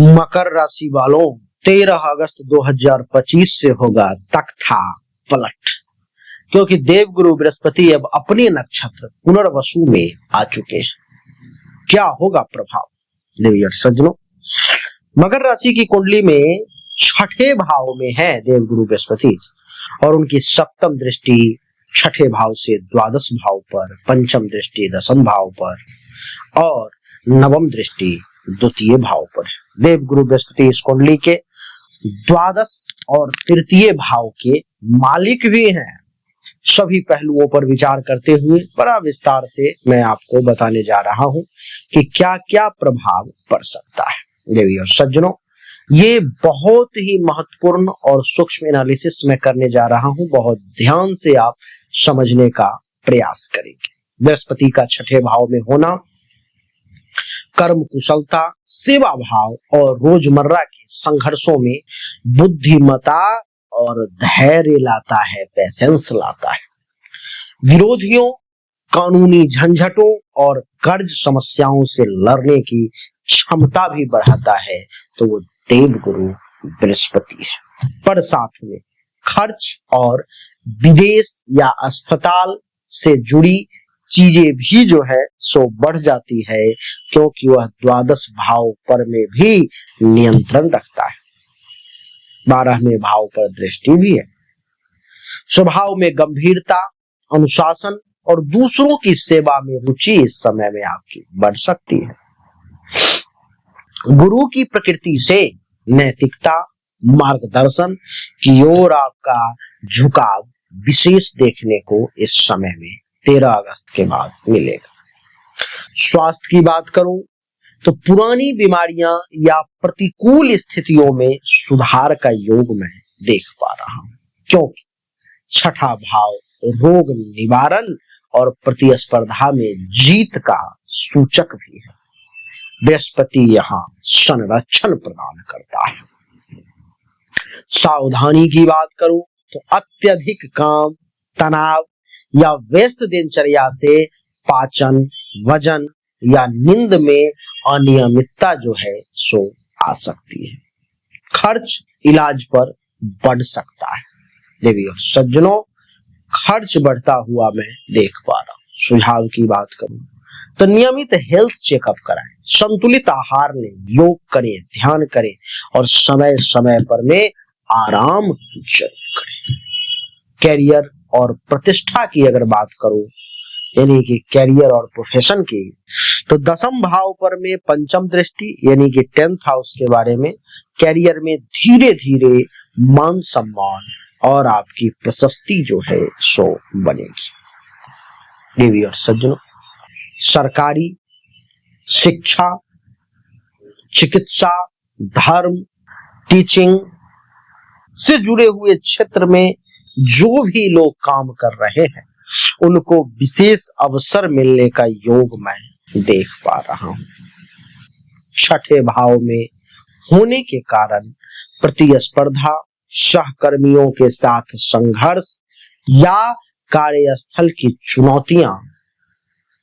मकर राशि वालों 13 अगस्त 2025 से होगा तख्ता पलट, क्योंकि देवगुरु बृहस्पति अब अपने नक्षत्र पुनर्वसु में आ चुके हैं। क्या होगा प्रभाव? देवी और सज्जनों, मकर राशि की कुंडली में छठे भाव में है देवगुरु बृहस्पति और उनकी सप्तम दृष्टि छठे भाव से द्वादश भाव पर, पंचम दृष्टि दशम भाव पर और नवम दृष्टि द्वितीय भाव पर है। देवगुरु बृहस्पति इस कुंडली के द्वादश और तृतीय भाव के मालिक भी हैं। सभी पहलुओं पर विचार करते हुए बड़ा विस्तार से मैं आपको बताने जा रहा हूं कि क्या क्या प्रभाव पड़ सकता है। देवी और सज्जनों, ये बहुत ही महत्वपूर्ण और सूक्ष्म एनालिसिस मैं करने जा रहा हूं। बहुत ध्यान से आप समझने का प्रयास करेंगे। बृहस्पति का छठे भाव में होना कर्म कुशलता, सेवा भाव और रोजमर्रा के संघर्षों में बुद्धिमता और धैर्य लाता है, पैसेंस लाता है। विरोधियों, कानूनी झंझटों और कर्ज समस्याओं से लड़ने की क्षमता भी बढ़ाता है, तो वो देवगुरु बृहस्पति है। पर साथ में खर्च और विदेश या अस्पताल से जुड़ी चीजें भी जो है सो बढ़ जाती है, क्योंकि वह द्वादश भाव पर में भी नियंत्रण रखता है। 12वें भाव पर दृष्टि भी है। स्वभाव में गंभीरता, अनुशासन और दूसरों की सेवा में रुचि इस समय में आपकी बढ़ सकती है। गुरु की प्रकृति से नैतिकता, मार्गदर्शन की ओर आपका झुकाव विशेष देखने को इस समय में 13 अगस्त के बाद मिलेगा। स्वास्थ्य की बात करूं तो पुरानी बीमारियां या प्रतिकूल स्थितियों में सुधार का योग मैं देख पा रहा हूं, क्योंकि छठा भाव रोग निवारण और प्रतिस्पर्धा में जीत का सूचक भी है। बृहस्पति यहाँ संरक्षण प्रदान करता है। सावधानी की बात करूं तो अत्यधिक काम, तनाव या व्यस्त दिनचर्या से पाचन, वजन या नींद में अनियमितता जो है सो आ सकती है। खर्च इलाज पर बढ़ सकता है। देवी और सज्जनों, खर्च बढ़ता हुआ मैं देख पा रहा हूं। सुझाव की बात करूं तो नियमित हेल्थ चेकअप कराएं, संतुलित आहार लें, योग करें, ध्यान करें और समय समय पर में आराम जरूर करें। कैरियर और प्रतिष्ठा की अगर बात करूं, यानी कि कैरियर और प्रोफेशन की, तो दशम भाव पर में पंचम दृष्टि यानी कि 10th हाउस के बारे में कैरियर में धीरे धीरे मान सम्मान और आपकी प्रशस्ति जो है सो बनेगी। देवी और सज्जनों, सरकारी, शिक्षा, चिकित्सा, धर्म, टीचिंग से जुड़े हुए क्षेत्र में जो भी लोग काम कर रहे हैं उनको विशेष अवसर मिलने का योग मैं देख पा रहा हूं। छठे भाव में होने के कारण प्रतिस्पर्धा, सहकर्मियों के साथ संघर्ष या कार्यस्थल की चुनौतियां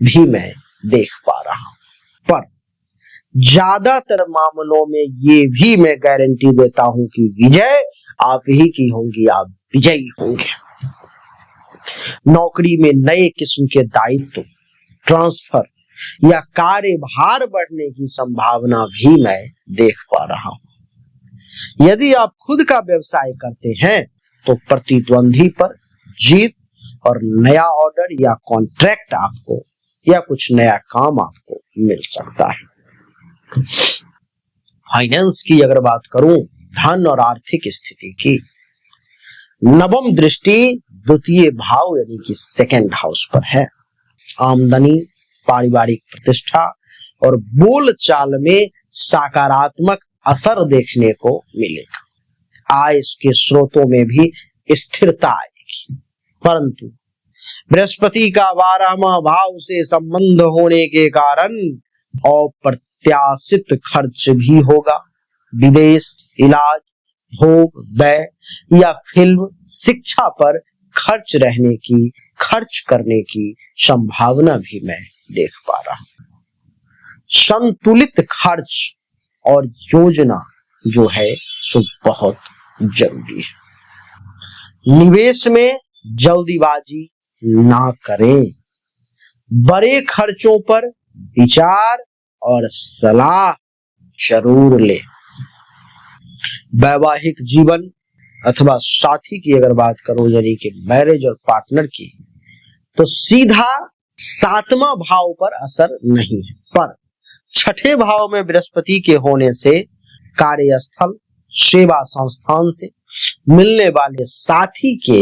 भी मैं देख पा रहा हूं। पर ज्यादातर मामलों में ये भी मैं गारंटी देता हूं कि विजय आप ही की होंगी, आप विजयी होंगे। नौकरी में नए किस्म के दायित्व, ट्रांसफर या कार्यभार बढ़ने की संभावना भी मैं देख पा रहा हूं। यदि आप खुद का व्यवसाय करते हैं तो प्रतिद्वंदी पर जीत और नया ऑर्डर या कॉन्ट्रैक्ट आपको या कुछ नया काम आपको मिल सकता है। फाइनेंस की अगर बात करूं, धन और आर्थिक स्थिति की, नवम दृष्टि द्वितीय भाव यानी कि 2nd हाउस पर है। आमदनी, पारिवारिक प्रतिष्ठा और बोल चाल में सकारात्मक असर देखने को मिलेगा। आय के स्रोतों में भी स्थिरता आएगी, परंतु बृहस्पति का 12वां भाव से संबंध होने के कारण अप्रत्याशित खर्च भी होगा। विदेश, इलाज, भोग, व्यय या फिल्म, शिक्षा पर खर्च करने की संभावना भी मैं देख पा रहा हूं। संतुलित खर्च और योजना जो है सो बहुत जरूरी है। निवेश में जल्दीबाजी ना करें, बड़े खर्चों पर विचार और सलाह जरूर लें। वैवाहिक जीवन अथवा साथी की अगर बात करूं, यानी कि मैरिज और पार्टनर की, तो सीधा 7वां भाव पर असर नहीं है, पर 6ठे भाव में बृहस्पति के होने से कार्यस्थल, सेवा संस्थान से मिलने वाले साथी के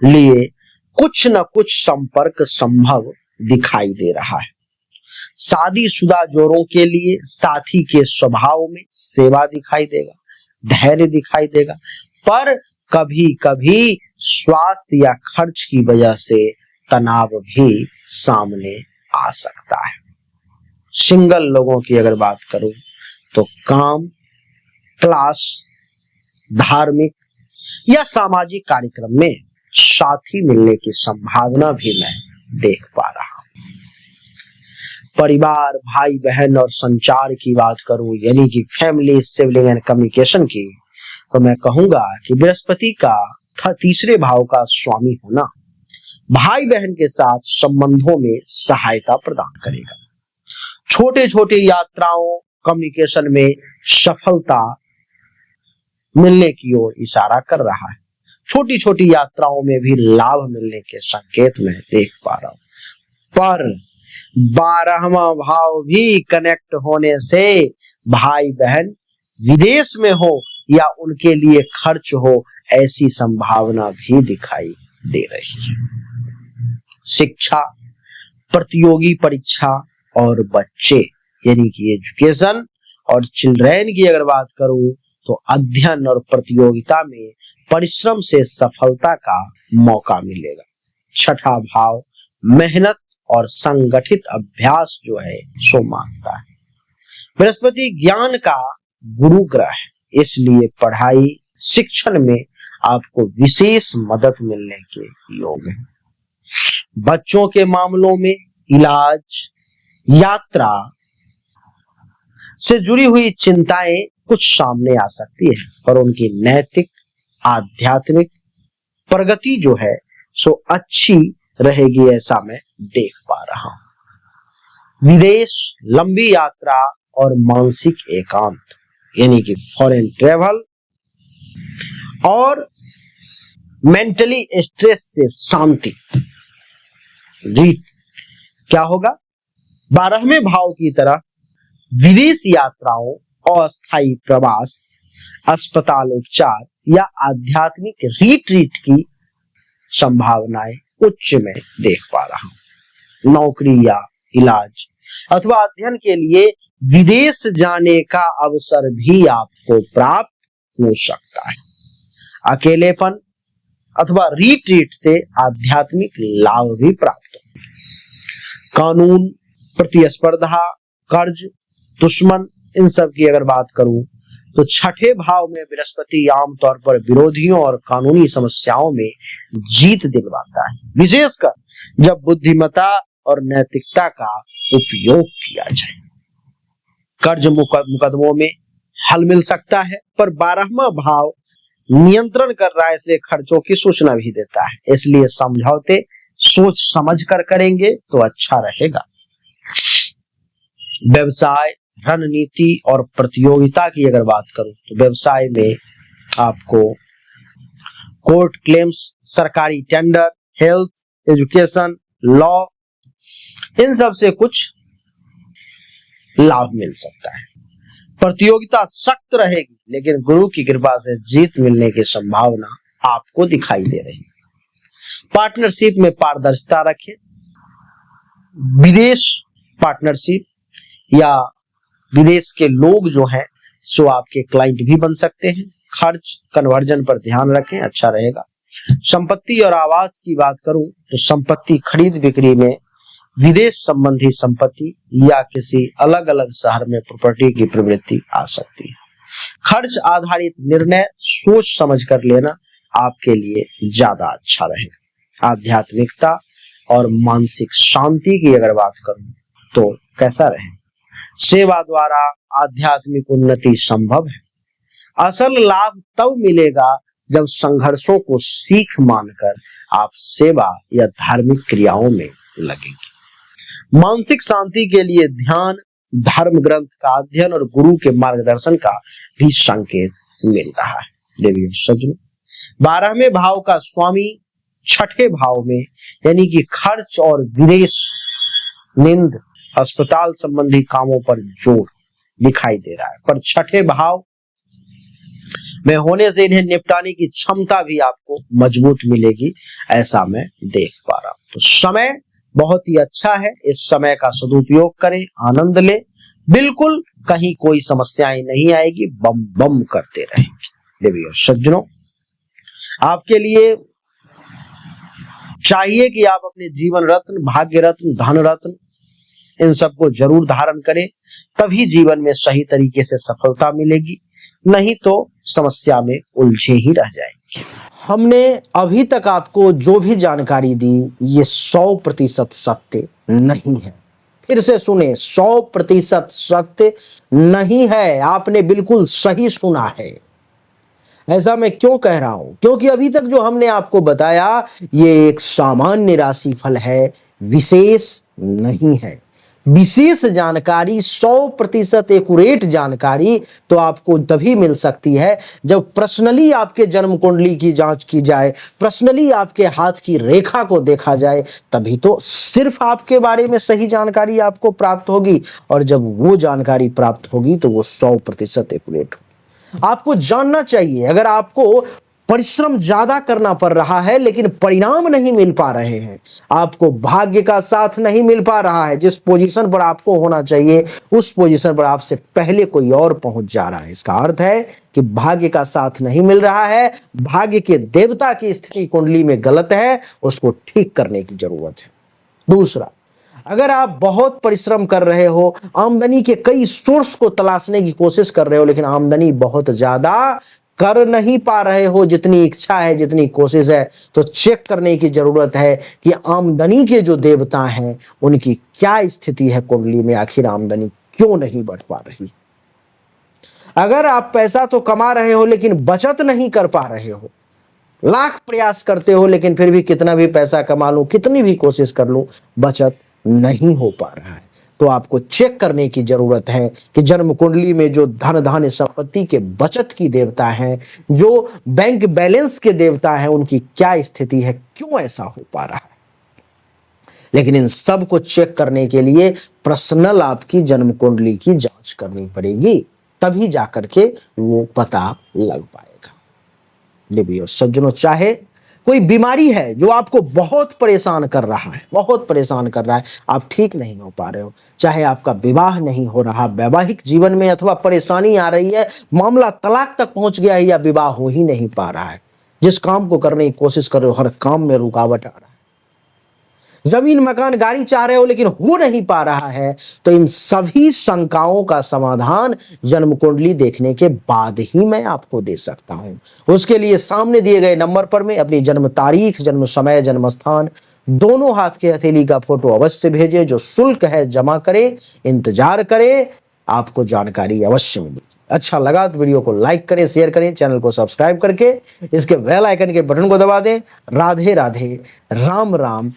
लिए कुछ न कुछ संपर्क संभव दिखाई दे रहा है। शादीशुदा जोड़ों के लिए साथी के स्वभाव में सेवा दिखाई देगा, धैर्य दिखाई देगा, पर कभी कभी स्वास्थ्य या खर्च की वजह से तनाव भी सामने आ सकता है। सिंगल लोगों की अगर बात करूं तो काम, क्लास, धार्मिक या सामाजिक कार्यक्रम में साथी मिलने की संभावना भी मैं देख पा रहा हूं। परिवार, भाई बहन और संचार की बात करूं, यानी कि फैमिली, सिबलिंग एंड कम्युनिकेशन की, तो मैं कहूंगा कि बृहस्पति का तीसरे भाव का स्वामी होना भाई बहन के साथ संबंधों में सहायता प्रदान करेगा। छोटे छोटे यात्राओं, कम्युनिकेशन में सफलता मिलने की ओर इशारा कर रहा है। छोटी छोटी यात्राओं में भी लाभ मिलने के संकेत मैं देख पा रहा हूं, पर 12वां भाव भी कनेक्ट होने से भाई बहन विदेश में हो या उनके लिए खर्च हो, ऐसी संभावना भी दिखाई दे रही है। शिक्षा, प्रतियोगी परीक्षा और बच्चे, यानी कि एजुकेशन और चिल्ड्रेन की अगर बात करूं तो अध्ययन और प्रतियोगिता में परिश्रम से सफलता का मौका मिलेगा। 6ठा भाव मेहनत और संगठित अभ्यास जो है सो मांगता है। बृहस्पति ज्ञान का गुरु ग्रह है, इसलिए पढ़ाई, शिक्षण में आपको विशेष मदद मिलने के योग है। बच्चों के मामलों में इलाज, यात्रा से जुड़ी हुई चिंताएं कुछ सामने आ सकती है, पर उनकी नैतिक, आध्यात्मिक प्रगति जो है सो अच्छी रहेगी, ऐसा मैं देख पा रहा हूं। विदेश, लंबी यात्रा और मानसिक एकांत, यानी कि फॉरेन ट्रेवल और मेंटली स्ट्रेस से शांति, क्या होगा? 12वें भाव की तरह विदेश यात्राओं, अस्थायी प्रवास, अस्पताल उपचार या आध्यात्मिक रिट्रीट की संभावनाएं उच्च में देख पा रहा हूं। नौकरी या इलाज अथवा अध्ययन के लिए विदेश जाने का अवसर भी आपको प्राप्त हो सकता है। अकेलेपन अथवा रिट्रीट से आध्यात्मिक लाभ भी प्राप्त हो। कानून, प्रतिस्पर्धा, कर्ज, दुश्मन, इन सब की अगर बात करूं तो 6ठे भाव में बृहस्पति आमतौर पर विरोधियों और कानूनी समस्याओं में जीत दिलवाता है, विशेषकर जब बुद्धिमत्ता और नैतिकता का उपयोग किया जाए। कर्ज मुकदमों में हल मिल सकता है, पर 12वां भाव नियंत्रण कर रहा है, इसलिए खर्चों की सूचना भी देता है, इसलिए समझौते सोच समझ कर करेंगे तो अच्छा रहेगा। व्यवसाय, रणनीति और प्रतियोगिता की अगर बात करूं तो व्यवसाय में आपको कोर्ट क्लेम्स, सरकारी टेंडर, हेल्थ, एजुकेशन, लॉ, इन सब से कुछ लाभ मिल सकता है। प्रतियोगिता सख्त रहेगी, लेकिन गुरु की कृपा से जीत मिलने की संभावना आपको दिखाई दे रही है। पार्टनरशिप में पारदर्शिता रखें। विदेश पार्टनरशिप या विदेश के लोग जो हैं सो आपके क्लाइंट भी बन सकते हैं। खर्च, कन्वर्जन पर ध्यान रखें, अच्छा रहेगा। संपत्ति और आवास की बात करूं तो संपत्ति खरीद बिक्री में विदेश संबंधी संपत्ति या किसी अलग अलग शहर में प्रॉपर्टी की प्रवृत्ति आ सकती है। खर्च आधारित निर्णय सोच समझ कर लेना आपके लिए ज्यादा अच्छा रहेगा। आध्यात्मिकता और मानसिक शांति की अगर बात करूं तो कैसा रहे? सेवा द्वारा आध्यात्मिक उन्नति संभव है। असल लाभ तब मिलेगा जब संघर्षों को सीख मानकर आप सेवा या धार्मिक क्रियाओं में लगेंगे। मानसिक शांति के लिए ध्यान, धर्म ग्रंथ का अध्ययन और गुरु के मार्गदर्शन का भी संकेत मिल रहा है। देवी और सज्जनों, 12वें भाव का स्वामी 6ठे भाव में यानी कि खर्च और विदेश, निंद, अस्पताल संबंधी कामों पर जोर दिखाई दे रहा है, पर 6ठे भाव में होने से इन्हें निपटाने की क्षमता भी आपको मजबूत मिलेगी, ऐसा मैं देख पा रहा हूं। तो समय बहुत ही अच्छा है, इस समय का सदुपयोग करें, आनंद लें, बिल्कुल कहीं कोई समस्याएं नहीं आएगी, बम बम करते रहेंगे। देवी और सज्जनों, आपके लिए चाहिए कि आप अपने जीवन रत्न, भाग्य रत्न, धन रत्न इन सबको जरूर धारण करें, तभी जीवन में सही तरीके से सफलता मिलेगी, नहीं तो समस्या में उलझे ही रह जाएंगे। हमने अभी तक आपको जो भी जानकारी दी ये 100% सत्य नहीं है। फिर से सुने, 100% सत्य नहीं है, आपने बिल्कुल सही सुना है। ऐसा मैं क्यों कह रहा हूं? क्योंकि अभी तक जो हमने आपको बताया ये एक सामान्य राशिफल है, विशेष नहीं है। विशेष जानकारी, 100% एक्यूरेट जानकारी तो आपको तभी मिल सकती है जब पर्सनली आपके जन्म कुंडली की जांच की जाए, पर्सनली आपके हाथ की रेखा को देखा जाए, तभी तो सिर्फ आपके बारे में सही जानकारी आपको प्राप्त होगी। और जब वो जानकारी प्राप्त होगी तो वो 100% एक्यूरेट होगी। आपको जानना चाहिए, अगर आपको परिश्रम ज्यादा करना पड़ रहा है लेकिन परिणाम नहीं मिल पा रहे हैं, आपको भाग्य का साथ नहीं मिल पा रहा है, जिस पोजीशन पर आपको होना चाहिए उस पोजीशन पर आपसे पहले कोई और पहुंच जा रहा है, इसका अर्थ है कि भाग्य का साथ नहीं मिल रहा है, भाग्य के देवता की स्थिति कुंडली में गलत है, उसको ठीक करने की जरूरत है। दूसरा, अगर आप बहुत परिश्रम कर रहे हो, आमदनी के कई सोर्स को तलाशने की कोशिश कर रहे हो, लेकिन आमदनी बहुत ज्यादा कर नहीं पा रहे हो जितनी इच्छा है, जितनी कोशिश है, तो चेक करने की जरूरत है कि आमदनी के जो देवता हैं उनकी क्या स्थिति है कुंडली में, आखिर आमदनी क्यों नहीं बढ़ पा रही। अगर आप पैसा तो कमा रहे हो लेकिन बचत नहीं कर पा रहे हो, लाख प्रयास करते हो लेकिन फिर भी कितना भी पैसा कमा लूं, कितनी भी कोशिश कर लूं, बचत नहीं हो पा रहा है, तो आपको चेक करने की जरूरत है कि जन्म कुंडली में जो धन धान्य संपत्ति के बचत की देवता हैं, जो बैंक बैलेंस के देवता हैं, उनकी क्या स्थिति है, क्यों ऐसा हो पा रहा है। लेकिन इन सब को चेक करने के लिए पर्सनल आपकी जन्म कुंडली की जांच करनी पड़ेगी, तभी जाकर के वो पता लग पाएगा। देवी और सज्जनों, चाहे कोई बीमारी है जो आपको बहुत परेशान कर रहा है, बहुत परेशान कर रहा है, आप ठीक नहीं हो पा रहे हो, चाहे आपका विवाह नहीं हो रहा, वैवाहिक जीवन में अथवा परेशानी आ रही है, मामला तलाक तक पहुंच गया है या विवाह हो ही नहीं पा रहा है, जिस काम को करने की कोशिश कर रहे हो हर काम में रुकावट आ रहा है, जमीन मकान गाड़ी चाह रहे हो लेकिन हो नहीं पा रहा है, तो इन सभी शंकाओं का समाधान जन्म कुंडली देखने के बाद ही मैं आपको दे सकता हूं। उसके लिए सामने दिए गए नंबर पर मैं अपनी जन्म तारीख, जन्म समय, जन्म स्थान दोनों हाथ के हथेली का फोटो अवश्य भेजें, जो शुल्क है जमा करें, इंतजार करें, आपको जानकारी अवश्य मिलेगी। अच्छा लगा तो वीडियो को लाइक करें, शेयर करें, चैनल को सब्सक्राइब करके इसके बेल आइकन के बटन को दबा दें। राधे राधे, राम राम,